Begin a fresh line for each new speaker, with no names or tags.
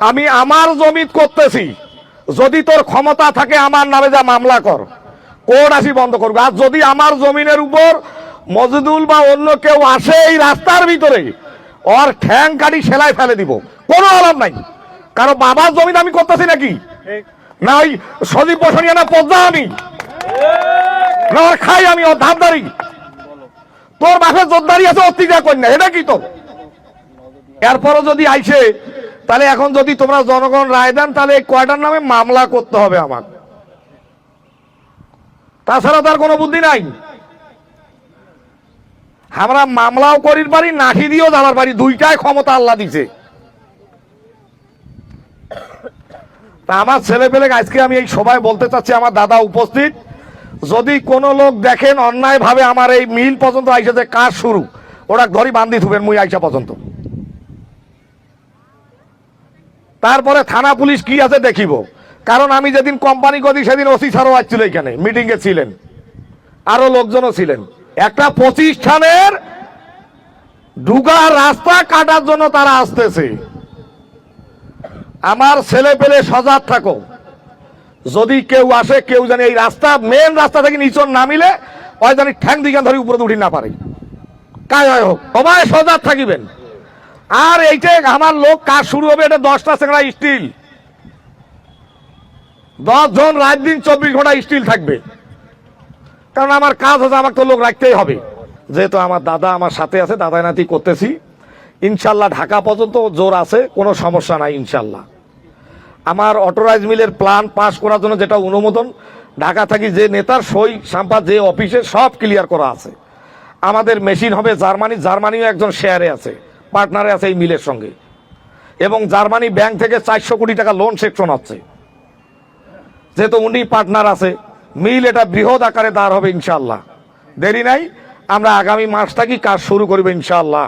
আমি আমার জমি করতেছি, যদি তোর ক্ষমতা থাকে আমার নামে যা মামলা কর, কোর্ট আসি বন্ধ করবো। আর যদি আমার জমিনের উপর মজিদুল বা অন্য কেউ আসে এই রাস্তার ভিতরে, ওর ঠ্যাং কাটি সেলাই ফেলে দিব, কোনো আলাপ নাই। কারণ বাবার জমিন আমি করতেছি নাকি, না ওই সজীব বসনিয়া না পদ্মা আমি, না ওর খাই আমি, ওর ধাপদারি। তোর বাপের জোরদারি আছে, অত্যাচার করি না, এটা কি তোর? এরপরও যদি আইসে, তাহলে এখন যদি তোমরা জনগণ রায় দেন, তাহলে এই কয়টার নামে মামলা করতে হবে আমার, তাছাড়া তার কোনো বুদ্ধি নাই। আমরা মামলাও করির পারি, নাঠি দিয়েও যাবার পারি, দুইটাই ক্ষমতা আল্লাহ দিছে। তা আমার ছেলে পেলে আজকে আমি এই সবাই বলতে চাচ্ছি, আমার দাদা উপস্থিত, যদি কোনো লোক দেখেন অন্যায় ভাবে আমার এই মিল পর্যন্ত আইসা যে কাজ শুরু, ওরা ধরি বান্ধি থুবেন মুই আইসা পর্যন্ত। তারপরে থানা পুলিশ কি আছে দেখিব। কারণ আমি যেদিন কোম্পানি করি সেদিন ওসি স্যারও আসছিল, এখানে মিটিং এ ছিলেন, আরো লোকজনও ছিলেন। একটা প্রতিষ্ঠানের ঢুকার রাস্তা কাটার জন্য তারা আসতেছে। আমার ছেলে পেলে সজাগ থাকো, যদি কেউ আসে, কেউ জানি এই রাস্তা মেন রাস্তা থেকে নিচন নামিলে ওই জানি ঠ্যাং দিগান ধরে উপরে উঠি না পারে, কাজ হয় হোক, সবাই সজাগ থাকিবেন। আর এইটা আমার লোক কাজ শুরু হবে, এটা 10টা সেকড়া স্টিল, 10 জন রাত দিন 24 ঘন্টা স্টিল থাকবে। কারণ আমার কাজ হচ্ছে, আমার তো লোক রাখতেই হবে, যেহেতু আমার দাদা আমার সাথে আছে, দাদা নাতি করতেছি। ইনশাল্লাহ ঢাকা পর্যন্ত জোর আছে, কোনো সমস্যা নাই ইনশাল্লাহ। আমার অটোরাইজ মিলের প্ল্যান পাস করার জন্য যেটা অনুমোদন, ঢাকা থাকি যে নেতার সই সাম্পাদ যে অফিসে সব ক্লিয়ার করা আছে। আমাদের মেশিন হবে জার্মানি, জার্মানিও একজন শেয়ারে আছে, পার্টনারে আছে এই মিলের সঙ্গে, এবং জার্মানি ব্যাংক থেকে 400 কোটি টাকা লোন সেকশন হচ্ছে, যেহেতু উনি পার্টনার আছে। মিল এটা বৃহৎ আকারে দাঁড় হবে ইনশাল্লাহ, দেরি নাই, আমরা আগামী মাস থেকে কাজ শুরু করবো ইনশাল্লাহ।